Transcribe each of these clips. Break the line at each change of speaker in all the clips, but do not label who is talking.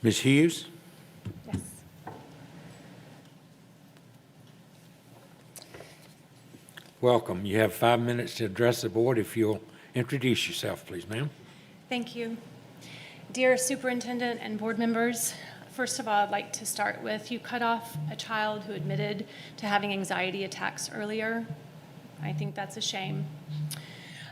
Ms. Hughes?
Yes.
Welcome. You have 5 minutes to address the board. If you'll introduce yourself, please, ma'am.
Thank you. Dear Superintendent and board members, first of all, I'd like to start with you cut off a child who admitted to having anxiety attacks earlier. I think that's a shame.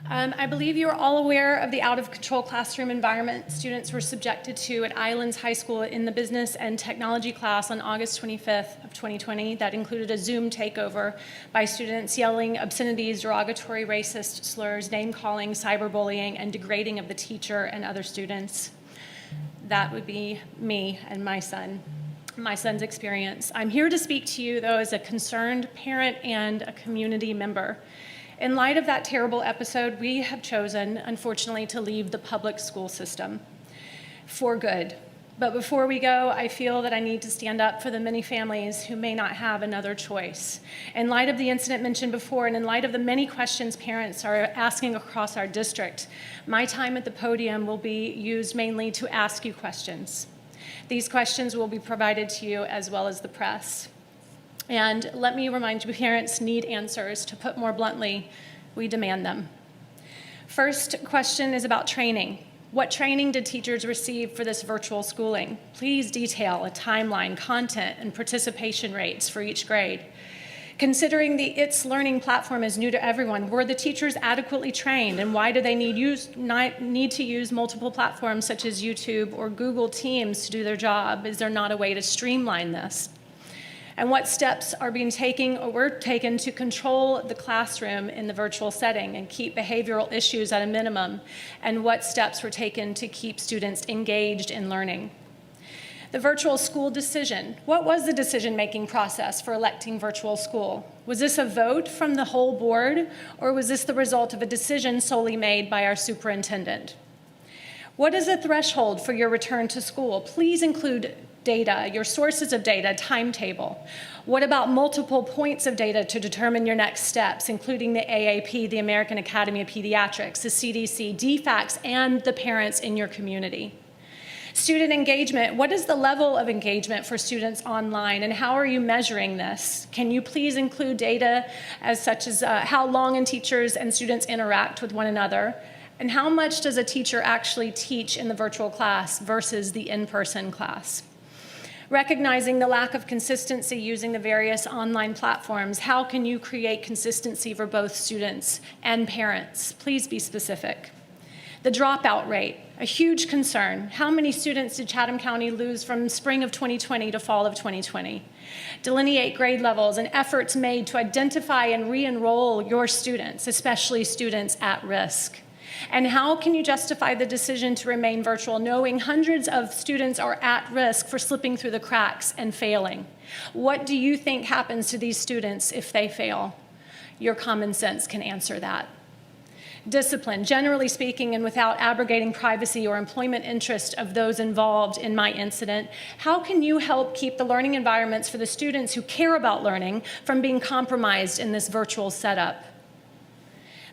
I believe you are all aware of the out-of-control classroom environment students were subjected to at Islands High School in the business and technology class on August 25th of 2020. That included a Zoom takeover by students yelling obscenities, derogatory racist slurs, name-calling, cyberbullying, and degrading of the teacher and other students. That would be me and my son's experience. I'm here to speak to you, though, as a concerned parent and a community member. In light of that terrible episode, we have chosen, unfortunately, to leave the public school system for good. But before we go, I feel that I need to stand up for the many families who may not have another choice. In light of the incident mentioned before, and in light of the many questions parents are asking across our district, my time at the podium will be used mainly to ask you questions. These questions will be provided to you as well as the press. And let me remind you, parents need answers. To put more bluntly, we demand them. First question is about training. What training did teachers receive for this virtual schooling? Please detail a timeline, content, and participation rates for each grade. Considering the It's Learning platform is new to everyone, were the teachers adequately trained, and why do they need to use multiple platforms such as YouTube or Google Teams to do their job? Is there not a way to streamline this? And what steps are being taken or were taken to control the classroom in the virtual setting and keep behavioral issues at a minimum? And what steps were taken to keep students engaged in learning? The virtual school decision. What was the decision-making process for electing virtual school? Was this a vote from the whole board, or was this the result of a decision solely made by our superintendent? What is the threshold for your return to school? Please include data, your sources of data, timetable. What about multiple points of data to determine your next steps, including the AAP, the American Academy of Pediatrics, the CDC, DFACS, and the parents in your community? Student engagement. What is the level of engagement for students online, and how are you measuring this? Can you please include data such as how long teachers and students interact with one another? And how much does a teacher actually teach in the virtual class versus the in-person class? Recognizing the lack of consistency using the various online platforms, how can you create consistency for both students and parents? Please be specific. The dropout rate, a huge concern. How many students did Chatham County lose from spring of 2020 to fall of 2020? Delineate grade levels and efforts made to identify and re-enroll your students, especially students at risk. And how can you justify the decision to remain virtual, knowing hundreds of students are at risk for slipping through the cracks and failing? What do you think happens to these students if they fail? Your common sense can answer that. Discipline, generally speaking, and without abrogating privacy or employment interest of those involved in my incident, how can you help keep the learning environments for the students who care about learning from being compromised in this virtual setup?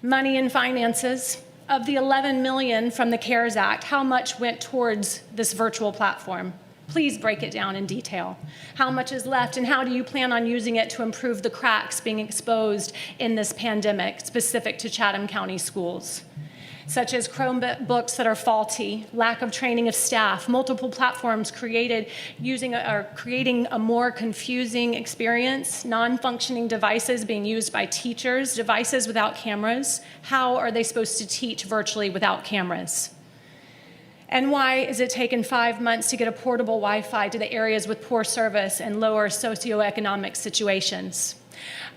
Money and finances. Of the $11 million from the CARES Act, how much went towards this virtual platform? Please break it down in detail. How much is left, and how do you plan on using it to improve the cracks being exposed in this pandemic specific to Chatham County schools? Such as Chromebooks that are faulty, lack of training of staff, multiple platforms creating a more confusing experience, non-functioning devices being used by teachers, devices without cameras. How are they supposed to teach virtually without cameras? And why is it taken 5 months to get a portable Wi-Fi to the areas with poor service and lower socioeconomic situations?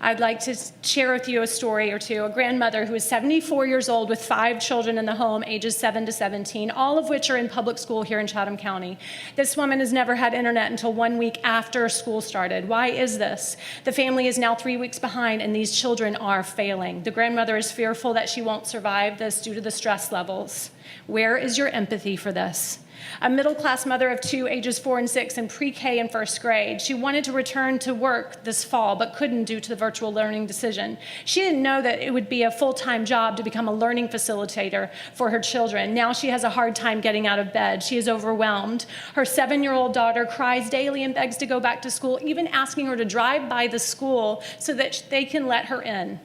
I'd like to share with you a story or two. A grandmother who is 74 years old with 5 children in the home, ages 7 to 17, all of which are in public school here in Chatham County. This woman has never had internet until 1 week after school started. Why is this? The family is now 3 weeks behind, and these children are failing. The grandmother is fearful that she won't survive this due to the stress levels. Where is your empathy for this? A middle-class mother of two, ages 4 and 6, in pre-K and first grade. She wanted to return to work this fall, but couldn't due to the virtual learning decision. She didn't know that it would be a full-time job to become a learning facilitator for her children. Now she has a hard time getting out of bed. She is overwhelmed. Her 7-year-old daughter cries daily and begs to go back to school, even asking her to drive by the school so that they can let her in.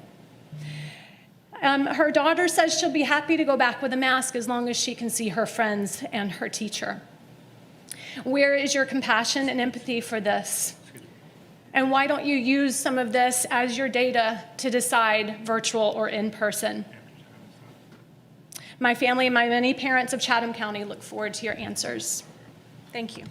Her daughter says she'll be happy to go back with a mask as long as she can see her friends and her teacher. Where is your compassion and empathy for this? And why don't you use some of this as your data to decide virtual or in person? My family and my many parents of Chatham County look forward to your answers. Thank you.